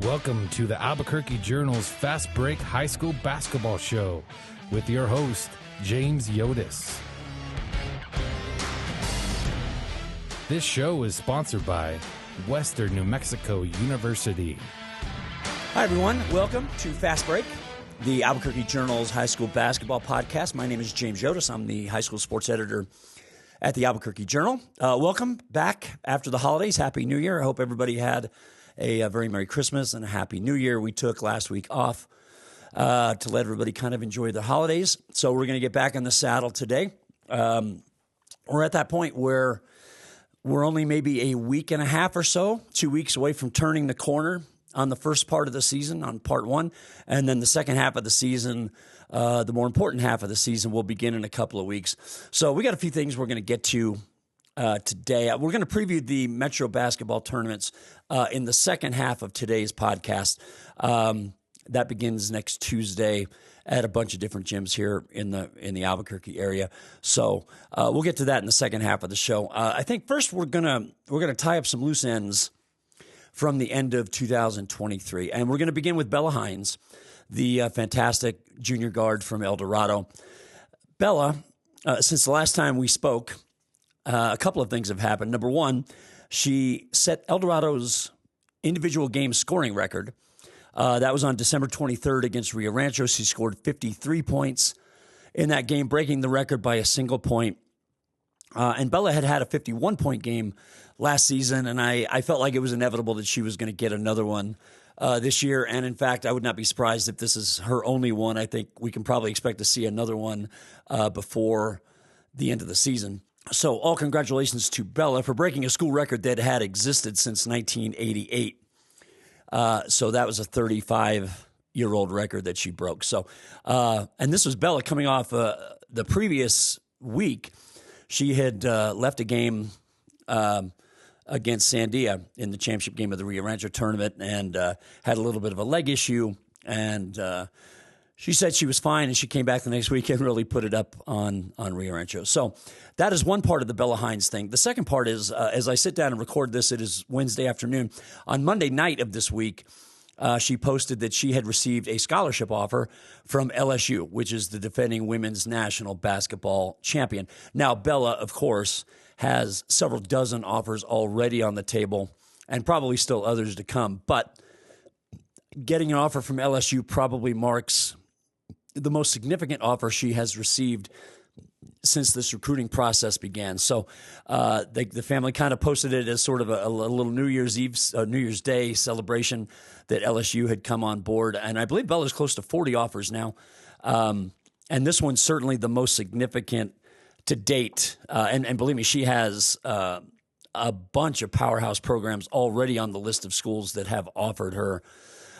Welcome to the Albuquerque Journal's Fast Break High School Basketball Show with your host, James Yodice. This show is sponsored by Western New Mexico University. Hi, everyone. Welcome to Fast Break, the Albuquerque Journal's high school basketball podcast. My name is James Yodice. I'm the high school sports editor at the Albuquerque Journal. Welcome back after the holidays. Happy New Year. I hope everybody had a very Merry Christmas and a Happy New Year. We took last week off to let everybody kind of enjoy the holidays. So we're going to get back on the saddle today. We're at that point where we're only maybe a week and a half or so, 2 weeks away from turning the corner on the first part of the season, on part one. And then the second half of the season, the more important half of the season, will begin in a couple of weeks. So we got a few things we're going to get to today. We're going to preview the Metro basketball tournaments in the second half of today's podcast. That begins next Tuesday at a bunch of different gyms here in the Albuquerque area. So we'll get to that in the second half of the show. I think first we're gonna tie up some loose ends from the end of 2023, and we're going to begin with Bella Hines, the fantastic junior guard from El Dorado. Bella, since the last time we spoke, a couple of things have happened. Number one, she set El Dorado's individual game scoring record. That was on December 23rd against Rio Rancho. She scored 53 points in that game, breaking the record by a single point. And Bella had a 51-point game last season, and I felt like it was inevitable that she was going to get another one this year. And, in fact, I would not be surprised if this is her only one. I think we can probably expect to see another one before the end of the season. So all congratulations to Bella for breaking a school record that had existed since 1988. So that was a 35-year-old record that she broke. So, and this was Bella coming off the previous week. She had left a game against Sandia in the championship game of the Rio Rancho tournament and had a little bit of a leg issue. And she said she was fine, and she came back the next week and really put it up on Rio Rancho. So that is one part of the Bella Hines thing. The second part is, as I sit down and record this, it is Wednesday afternoon. On Monday night of this week, she posted that she had received a scholarship offer from LSU, which is the defending women's national basketball champion. Now, Bella, of course, has several dozen offers already on the table and probably still others to come. But getting an offer from LSU probably marks the most significant offer she has received since this recruiting process began. So the family kind of posted it as sort of a little New Year's Day celebration that LSU had come on board. And I believe Bella's close to 40 offers now. And this one's certainly the most significant to date. And believe me, she has a bunch of powerhouse programs already on the list of schools that have offered her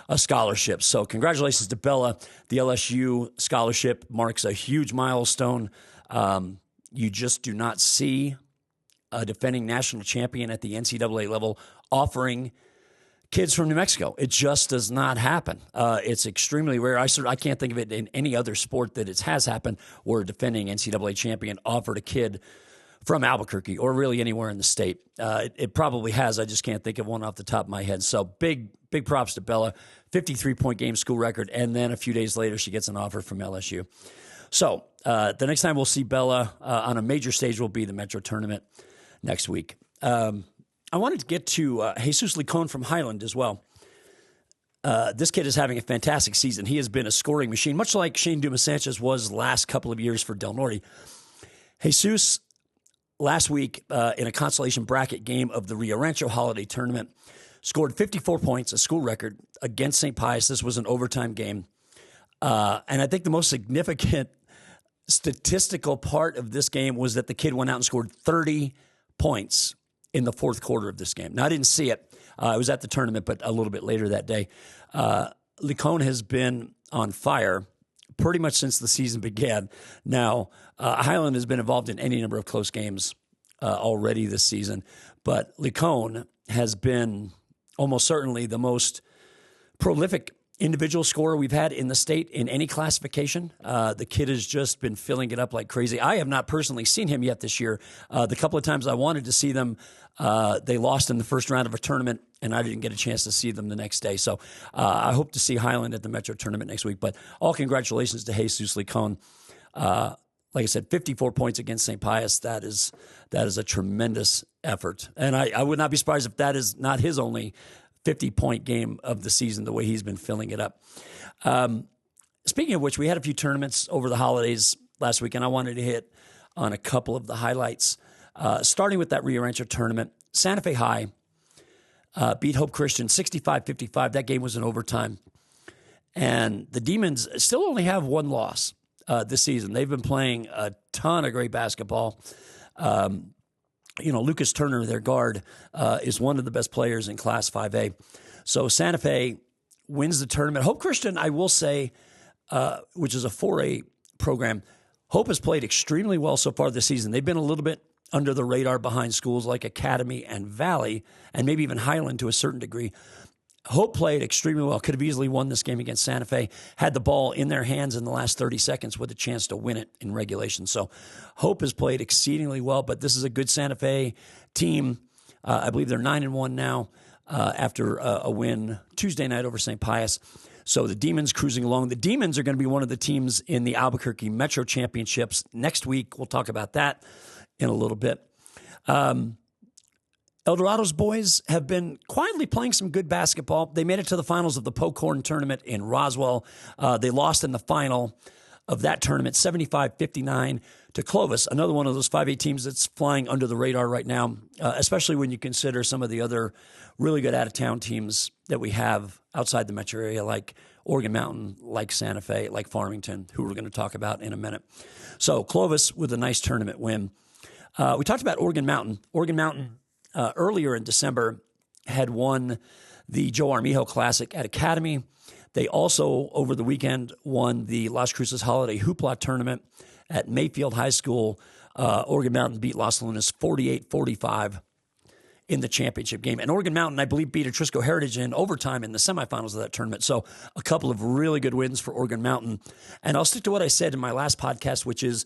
a scholarship. So congratulations to Bella. The LSU scholarship marks a huge milestone. You just do not see a defending national champion at the NCAA level offering kids from New Mexico. It just does not happen. It's extremely rare. I can't think of it in any other sport that it has happened where a defending NCAA champion offered a kid from Albuquerque or really anywhere in the state. It probably has. I just can't think of one off the top of my head. So big props to Bella. 53-point game school record, and then a few days later she gets an offer from LSU. So the next time we'll see Bella on a major stage will be the Metro tournament next week. I wanted to get to Jesus Licon from Highland as well. This kid is having a fantastic season. He has been a scoring machine, much like Shane Dumas-Sanchez was last couple of years for Del Norte. Jesus, last week in a consolation bracket game of the Rio Rancho Holiday Tournament, scored 54 points, a school record, against St. Pius. This was an overtime game. And I think the most significant statistical part of this game was that the kid went out and scored 30 points in the fourth quarter of this game. Now, I didn't see it. I was at the tournament, but a little bit later that day. Licon has been on fire pretty much since the season began. Now, Highland has been involved in any number of close games already this season, but Licon has been almost certainly the most prolific individual scorer we've had in the state in any classification. The kid has just been filling it up like crazy. I have not personally seen him yet this year. The couple of times I wanted to see them, they lost in the first round of a tournament and I didn't get a chance to see them the next day. So I hope to see Highland at the Metro Tournament next week. But all congratulations to Jesus Licon. Like I said, 54 points against St. Pius. That is a tremendous effort. And I would not be surprised if that is not his only 50-point game of the season, the way he's been filling it up. Speaking of which, we had a few tournaments over the holidays last week, and I wanted to hit on a couple of the highlights. Starting with that Rio Rancho tournament, Santa Fe High beat Hope Christian 65-55. That game was in overtime. And the Demons still only have one loss this season. They've been playing a ton of great basketball. Lucas Turner, their guard, is one of the best players in Class 5A. So Santa Fe wins the tournament. Hope Christian, I will say, which is a 4A program, Hope has played extremely well so far this season. They've been a little bit under the radar behind schools like Academy and Valley, and maybe even Highland to a certain degree. Hope played extremely well, could have easily won this game against Santa Fe, had the ball in their hands in the last 30 seconds with a chance to win it in regulation. So Hope has played exceedingly well, but this is a good Santa Fe team. I believe they're 9-1 now after a win Tuesday night over St. Pius. So the Demons cruising along. The Demons are going to be one of the teams in the Albuquerque Metro Championships next week. We'll talk about that in a little bit. El Dorado's boys have been quietly playing some good basketball. They made it to the finals of the Pocorn tournament in Roswell. They lost in the final of that tournament, 75-59 to Clovis, another one of those 5A teams that's flying under the radar right now, especially when you consider some of the other really good out-of-town teams that we have outside the metro area, like Oregon Mountain, like Santa Fe, like Farmington, who we're going to talk about in a minute. So Clovis with a nice tournament win. We talked about Oregon Mountain. Oregon Mountain earlier in December had won the Joe Armijo Classic at Academy. They also, over the weekend, won the Las Cruces Holiday Hoopla Tournament at Mayfield High School. Oregon Mountain beat Los Lunas 48-45 in the championship game. And Oregon Mountain, I believe, beat Atrisco Heritage in overtime in the semifinals of that tournament. So a couple of really good wins for Oregon Mountain. And I'll stick to what I said in my last podcast, which is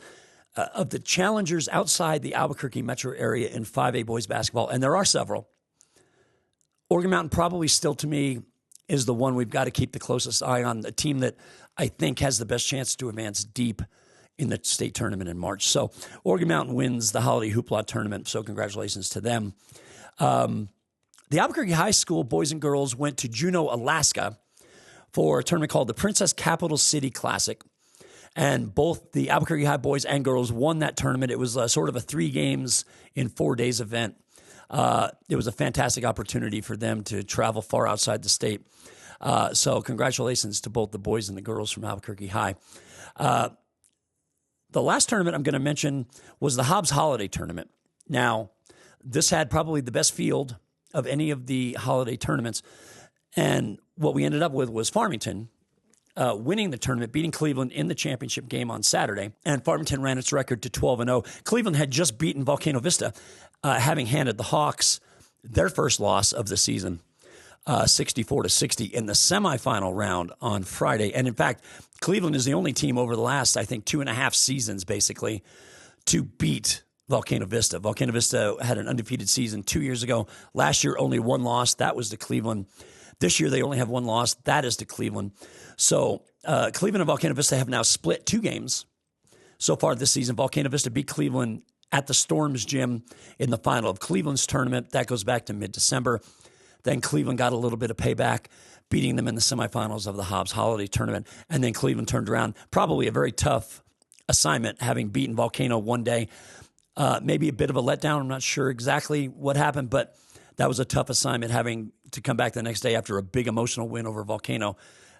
of the challengers outside the Albuquerque metro area in 5A boys basketball, and there are several, Oregon Mountain probably still, to me, is the one we've got to keep the closest eye on, the team that I think has the best chance to advance deep in the state tournament in March. So Oregon Mountain wins the Holiday Hoopla tournament, so congratulations to them. The Albuquerque High School boys and girls went to Juneau, Alaska for a tournament called the Princess Capital City Classic. And both the Albuquerque High boys and girls won that tournament. It was sort of a 3 games in 4 days event. It was a fantastic opportunity for them to travel far outside the state. So congratulations to both the boys and the girls from Albuquerque High. The last tournament I'm going to mention was the Hobbs Holiday Tournament. Now, this had probably the best field of any of the holiday tournaments. And what we ended up with was Farmington winning the tournament, beating Cleveland in the championship game on Saturday. And Farmington ran its record to 12-0. Cleveland had just beaten Volcano Vista, having handed the Hawks their first loss of the season, 64-60 in the semifinal round on Friday. And in fact, Cleveland is the only team over the last, I think, 2.5 seasons, basically, to beat Volcano Vista. Volcano Vista had an undefeated season 2 years ago. Last year, only 1 loss. That was to Cleveland. This year, they only have 1 loss. That is to Cleveland. So Cleveland and Volcano Vista have now split 2 games so far this season. Volcano Vista beat Cleveland at the Storms Gym in the final of Cleveland's tournament. That goes back to mid-December. Then Cleveland got a little bit of payback, beating them in the semifinals of the Hobbs Holiday Tournament. And then Cleveland turned around. Probably a very tough assignment, having beaten Volcano one day. Maybe a bit of a letdown. I'm not sure exactly what happened, but that was a tough assignment, having to come back the next day after a big emotional win over Volcano,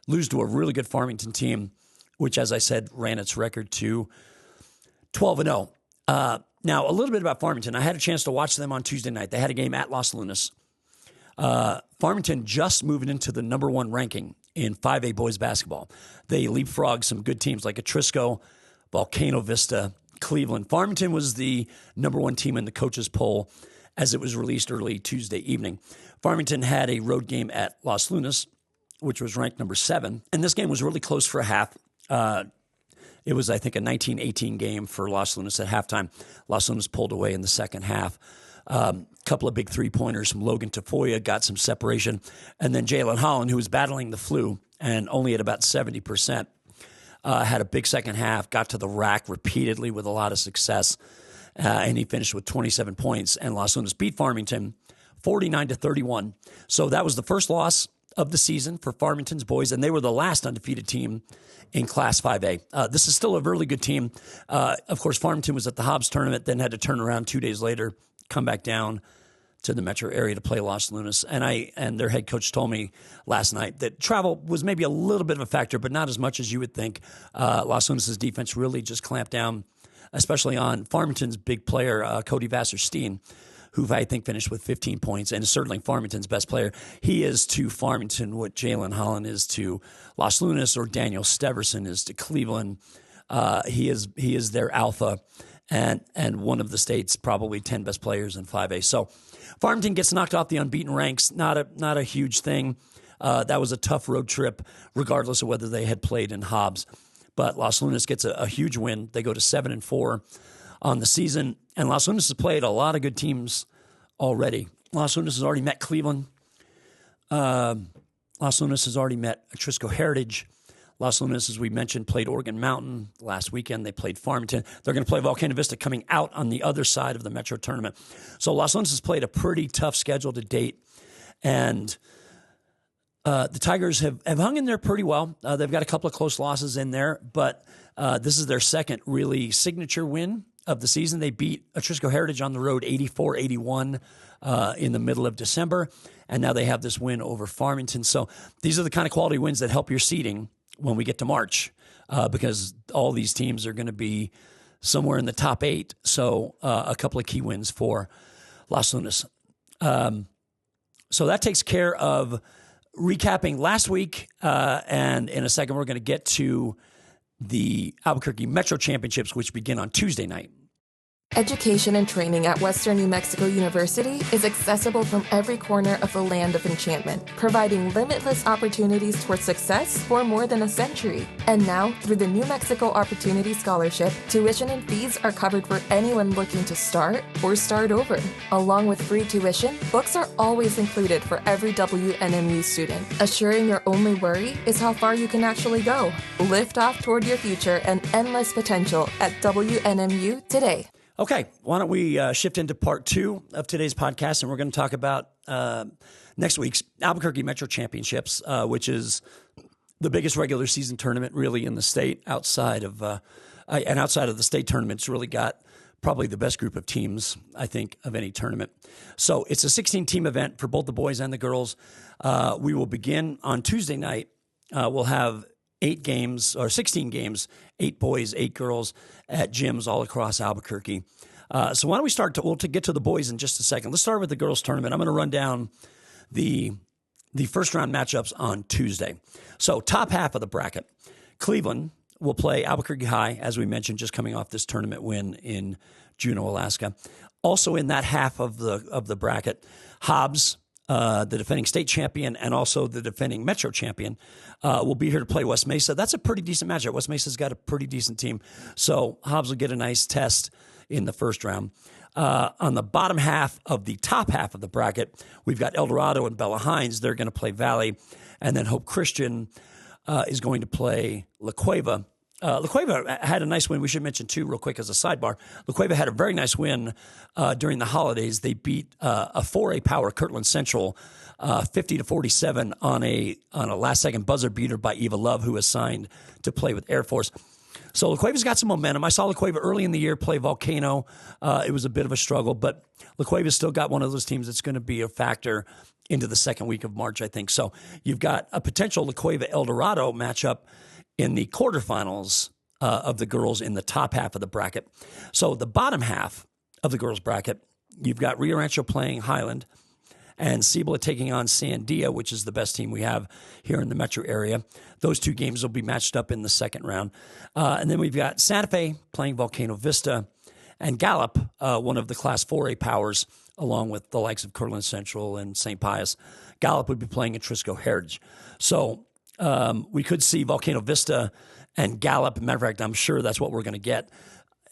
lose to a really good Farmington team, which, as I said, ran its record to 12-0. Now, a little bit about Farmington. I had a chance to watch them on Tuesday night. They had a game at Los Lunas. Farmington just moving into the number 1 ranking in 5A boys basketball. They leapfrogged some good teams like Atrisco, Volcano Vista, Cleveland. Farmington was the number 1 team in the coaches' poll as it was released early Tuesday evening. Farmington had a road game at Los Lunas, which was ranked number 7. And this game was really close for a half. It was, I think, a 19-18 game for Los Lunas at halftime. Los Lunas pulled away in the second half. couple of big three-pointers from Logan Tafoya, got some separation. And then Jalen Holland, who was battling the flu and only at about 70%, had a big second half, got to the rack repeatedly with a lot of success, and he finished with 27 points. And Los Lunas beat Farmington 49-31. So that was the first loss of the season for Farmington's boys, and they were the last undefeated team in Class 5A. This is still a really good team. Of course, Farmington was at the Hobbs tournament, then had to turn around 2 days later, come back down to the metro area to play Los Lunas. And their head coach told me last night that travel was maybe a little bit of a factor, but not as much as you would think. Los Lunas' defense really just clamped down, especially on Farmington's big player, Cody Vassar-Steen, who I think finished with 15 points and is certainly Farmington's best player. He is to Farmington what Jalen Holland is to Los Lunas or Daniel Steverson is to Cleveland. He is their alpha and one of the state's probably 10 best players in 5A. So Farmington gets knocked off the unbeaten ranks. Not a huge thing. That was a tough road trip, regardless of whether they had played in Hobbs. But Los Lunas gets a huge win. They go to 7-4 on the season. And Los Lunas has played a lot of good teams already. Los Lunas has already met Cleveland. Los Lunas has already met Atrisco Heritage. Los Lunas, as we mentioned, played Oregon Mountain last weekend. They played Farmington. They're going to play Volcano Vista coming out on the other side of the Metro tournament. So Los Lunas has played a pretty tough schedule to date. And the Tigers have hung in there pretty well. They've got a couple of close losses in there, but this is their second really signature win of the season. They beat Atrisco Heritage on the road 84-81 in the middle of December, and now they have this win over Farmington. So these are the kind of quality wins that help your seeding when we get to March, because all these teams are going to be somewhere in the top 8. So a couple of key wins for Los Lunas. So that takes care of recapping last week, and in a second we're going to get to the Albuquerque Metro Championships, which begin on Tuesday night. Education and training at Western New Mexico University is accessible from every corner of the land of enchantment, providing limitless opportunities towards success for more than a century. And now, through the New Mexico Opportunity Scholarship, tuition and fees are covered for anyone looking to start or start over. Along with free tuition, books are always included for every WNMU student, assuring your only worry is how far you can actually go. Lift off toward your future and endless potential at WNMU today. Okay, why don't we shift into part 2 of today's podcast, and we're going to talk about next week's Albuquerque Metro Championships, which is the biggest regular season tournament really in the state. Outside of the state tournament, it's really got probably the best group of teams, I think, of any tournament. So it's a 16-team event for both the boys and the girls. We will begin on Tuesday night. We'll have 8 games or 16 games, 8 boys, 8 girls at gyms all across Albuquerque. So why don't we start we'll get to the boys in just a second. Let's start with the girls tournament. I'm going to run down the first round matchups on Tuesday. So top half of the bracket, Cleveland will play Albuquerque High, as we mentioned, just coming off this tournament win in Juneau, Alaska. Also in that half of the bracket, Hobbs, the defending state champion and also the defending Metro champion, will be here to play West Mesa. That's a pretty decent matchup. West Mesa's got a pretty decent team. So Hobbs will get a nice test in the first round. On the bottom half of the top half of the bracket, we've got El Dorado and Bella Hines. They're going to play Valley. And then Hope Christian is going to play La Cueva. La Cueva had a nice win. We should mention, too, real quick as a sidebar. La Cueva had a very nice win during the holidays. They beat a 4A power, Kirtland Central, 50-47 on a last-second buzzer beater by Eva Love, who was signed to play with Air Force. So La Cueva's got some momentum. I saw La Cueva early in the year play Volcano. It was a bit of a struggle, but La Cueva's still got one of those teams that's going to be a factor into the second week of March, I think. So you've got a potential La Cueva-El Dorado matchup in the quarterfinals of the girls in the top half of the bracket. So the bottom half of the girls' bracket, you've got Rio Rancho playing Highland and Cibola taking on Sandia, which is the best team we have here in the metro area. Those 2 games will be matched up in the second round. And then we've got Santa Fe playing Volcano Vista and Gallup, one of the Class 4A powers, along with the likes of Kirtland Central and St. Pius. Gallup would be playing Atrisco Heritage. So we could see Volcano Vista and Gallup. Matter of fact, I'm sure that's what we're going to get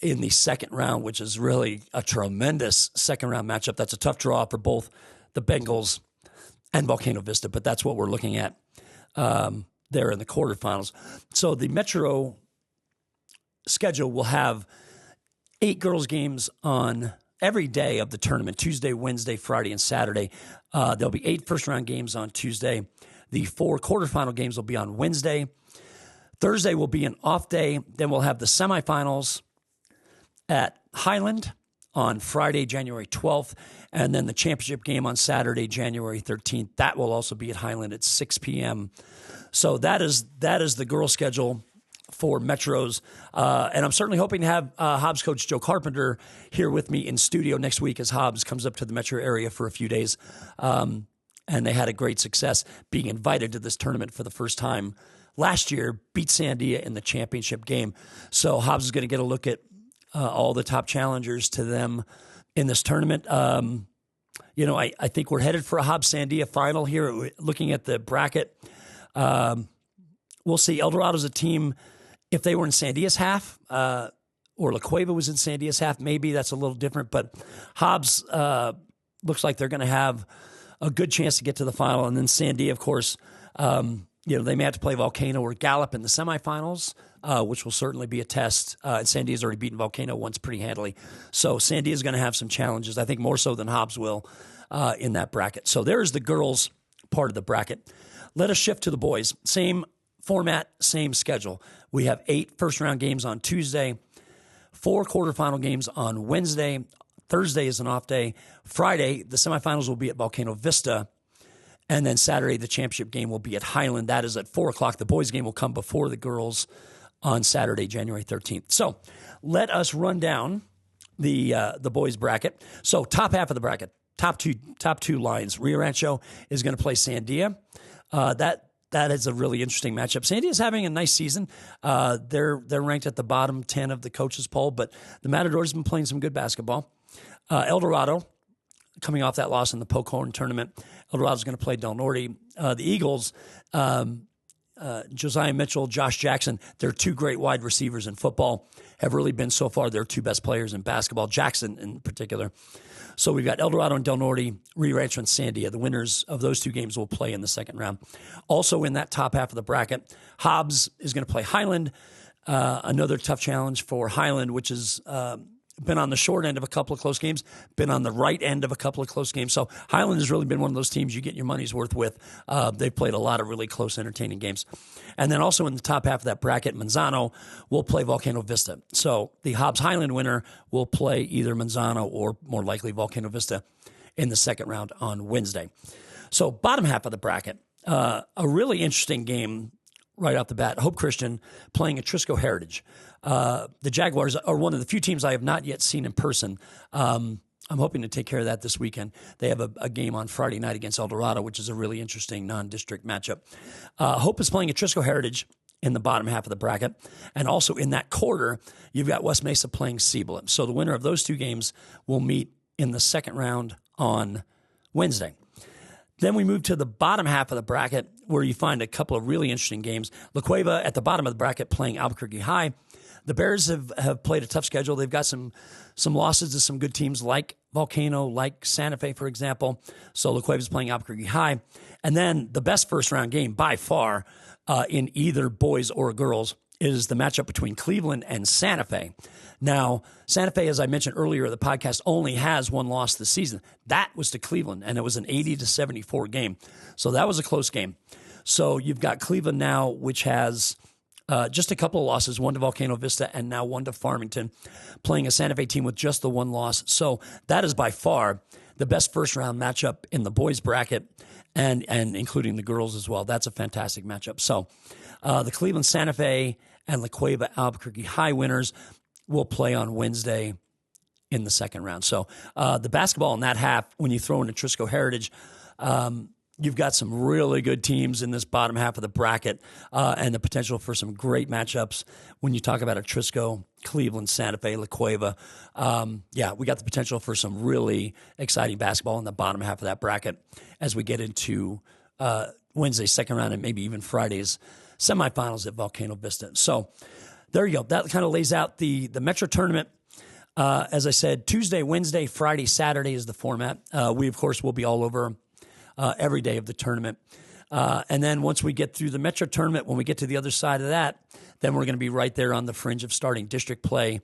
in the second round, which is really a tremendous second round matchup. That's a tough draw for both the Bengals and Volcano Vista, but that's what we're looking at there in the quarterfinals. So the Metro schedule will have 8 girls games on every day of the tournament: Tuesday, Wednesday, Friday, and Saturday. There'll be 8 first-round games on Tuesday. The 4 quarterfinal games will be on Wednesday. Thursday will be an off day. Then we'll have the semifinals at Highland on Friday, January 12th, and then the championship game on Saturday, January 13th. That will also be at Highland at 6 p.m. So that is the girls' schedule for Metros. And I'm certainly hoping to have Hobbs coach Joe Carpenter here with me in studio next week as Hobbs comes up to the Metro area for a few days. And they had a great success being invited to this tournament for the first time last year, beat Sandia in the championship game. So Hobbs is going to get a look at all the top challengers to them in this tournament. I think we're headed for a Hobbs Sandia final here. Looking at the bracket, we'll see. Eldorado's a team, if they were in Sandia's half, or La Cueva was in Sandia's half, maybe that's a little different. But Hobbs looks like they're going to have a good chance to get to the final. And then Sandia, of course, they may have to play Volcano or Gallup in the semifinals, which will certainly be a test. And Sandia's already beaten Volcano once pretty handily. So Sandia's going to have some challenges, I think more so than Hobbs will in that bracket. So there's the girls' part of the bracket. Let us shift to the boys. Same format, same schedule. We have 8 first-round games on Tuesday, 4 quarterfinal games on Wednesday. Thursday is an off day. Friday, the semifinals will be at Volcano Vista. And then Saturday, the championship game will be at Highland. That is at 4 o'clock. The boys' game will come before the girls on Saturday, January 13th. So let us run down the boys' bracket. So top half of the bracket, top two lines. Rio Rancho is going to play Sandia. That is a really interesting matchup. Sandia is having a nice season. They're ranked at the bottom 10 of the coaches poll, but the Matadors have been playing some good basketball. El Dorado, coming off that loss in the Pokhorn tournament, El Dorado's going to play Del Norte. The Eagles, Josiah Mitchell, Josh Jackson, they're 2 great wide receivers in football, have really been so far their 2 best players in basketball, Jackson in particular. So we've got El Dorado and Del Norte, Rio Rancho and Sandia. The winners of those 2 games will play in the second round. Also in that top half of the bracket, Hobbs is going to play Highland, another tough challenge for Highland, which is been on the short end of a couple of close games, been on the right end of a couple of close games. So Highland has really been one of those teams you get your money's worth with. They've played a lot of really close, entertaining games. And then also in the top half of that bracket, Manzano will play Volcano Vista. So the Hobbs-Highland winner will play either Manzano or more likely Volcano Vista in the second round on Wednesday. So bottom half of the bracket, a really interesting game right off the bat. Hope Christian playing Atrisco Heritage. The Jaguars are one of the few teams I have not yet seen in person. I'm hoping to take care of that this weekend. They have a game on Friday night against El Dorado, which is a really interesting non-district matchup. Hope is playing Atrisco Heritage in the bottom half of the bracket. And also in that quarter, you've got West Mesa playing Cibola. So the winner of those 2 games will meet in the second round on Wednesday. Then we move to the bottom half of the bracket where you find a couple of really interesting games. La Cueva at the bottom of the bracket playing Albuquerque High. The Bears have played a tough schedule. They've got some losses to some good teams like Volcano, like Santa Fe, for example. So La Cueva is playing Albuquerque High. And then the best first-round game by far in either boys or girls is the matchup between Cleveland and Santa Fe. Now, Santa Fe, as I mentioned earlier in the podcast, only has 1 loss this season. That was to Cleveland, and it was an 80-74 game. So that was a close game. So you've got Cleveland now, which has just a couple of losses, 1 to Volcano Vista and now 1 to Farmington, playing a Santa Fe team with just the 1 loss. So that is by far the best first-round matchup in the boys' bracket, and including the girls as well. That's a fantastic matchup. So the Cleveland Santa Fe and La Cueva Albuquerque High winners will play on Wednesday in the second round. So the basketball in that half, when you throw in Atrisco Heritage, you've got some really good teams in this bottom half of the bracket and the potential for some great matchups when you talk about Atrisco, Cleveland, Santa Fe, La Cueva. We got the potential for some really exciting basketball in the bottom half of that bracket as we get into Wednesday's second round and maybe even Friday's semifinals at Volcano Vista. So there you go. That kind of lays out the Metro tournament As I said, Tuesday, Wednesday, Friday, Saturday is the format. We, of course, will be all over every day of the tournament. And then once we get through the Metro tournament, when we get to the other side of that, then we're going to be right there on the fringe of starting district play.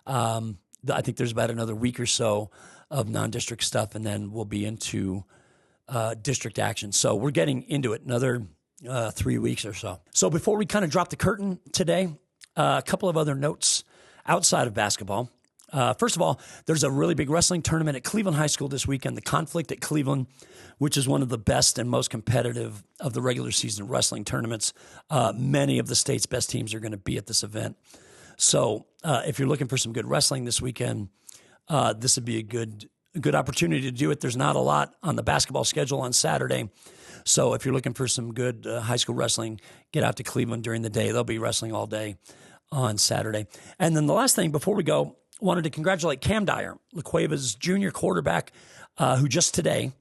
I think there's about another week or so of non-district stuff, and then we'll be into district action. So we're getting into it another 3 weeks or so. So before we kind of drop the curtain today, a couple of other notes outside of basketball. First of all, there's a really big wrestling tournament at Cleveland High School this weekend, the Conflict at Cleveland, which is one of the best and most competitive of the regular season wrestling tournaments. Many of the state's best teams are going to be at this event. So if you're looking for some good wrestling this weekend, this would be a good opportunity to do it. There's not a lot on the basketball schedule on Saturday. So if you're looking for some good high school wrestling, get out to Cleveland during the day. They'll be wrestling all day on Saturday. And then the last thing before we go, wanted to congratulate Cam Dyer, La Cueva's junior quarterback, who just today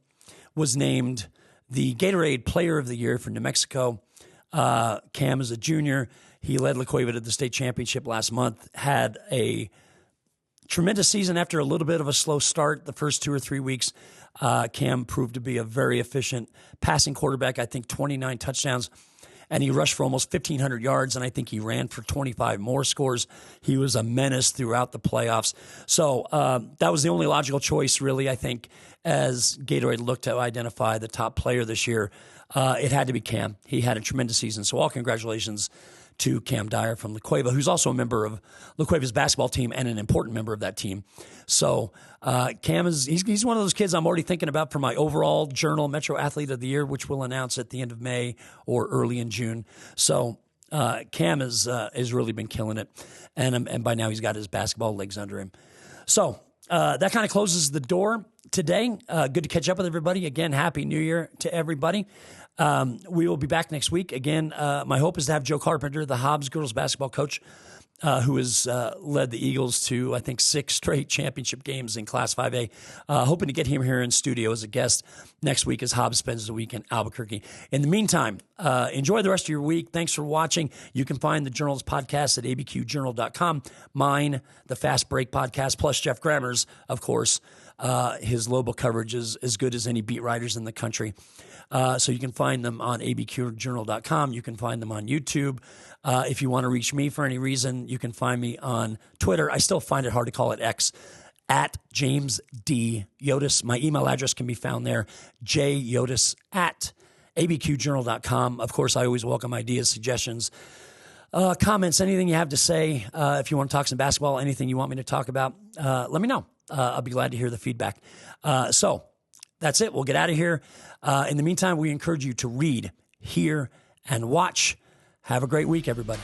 was named the Gatorade Player of the Year for New Mexico. Cam is a junior. He led La Cueva to the state championship last month, had a tremendous season after a little bit of a slow start the first 2 or 3 weeks. Cam proved to be a very efficient passing quarterback, I think 29 touchdowns, and he rushed for almost 1,500 yards, and I think he ran for 25 more scores. He was a menace throughout the playoffs. So that was the only logical choice, really, I think, as Gatorade looked to identify the top player this year. It had to be Cam. He had a tremendous season. So all congratulations to Cam Dyer from La Cueva, who's also a member of La Cueva's basketball team and an important member of that team. So Cam he's one of those kids I'm already thinking about for my overall Journal Metro Athlete of the Year, which we'll announce at the end of May or early in June. So Cam has really been killing it, and by now he's got his basketball legs under him. So that kind of closes the door today. Good to catch up with everybody. Again, Happy New Year to everybody. We will be back next week. Again, my hope is to have Joe Carpenter, the Hobbs girls basketball coach, who has led the Eagles to, I think, 6 straight championship games in Class 5A. Hoping to get him here in studio as a guest next week as Hobbs spends the week in Albuquerque. In the meantime, enjoy the rest of your week. Thanks for watching. You can find the Journal's podcast at abqjournal.com. Mine, the Fast Break podcast, plus Jeff Grammer's, of course. His Lobo coverage is as good as any beat writers in the country. So you can find them on abqjournal.com. You can find them on YouTube. If you want to reach me for any reason, you can find me on Twitter. I still find it hard to call it X, at James D. Yodice. My email address can be found there, jyodice at abqjournal.com. Of course, I always welcome ideas, suggestions, comments, anything you have to say. If you want to talk some basketball, anything you want me to talk about, let me know. I'll be glad to hear the feedback. So that's it. We'll get out of here. In the meantime, we encourage you to read, hear, and watch. Have a great week, everybody.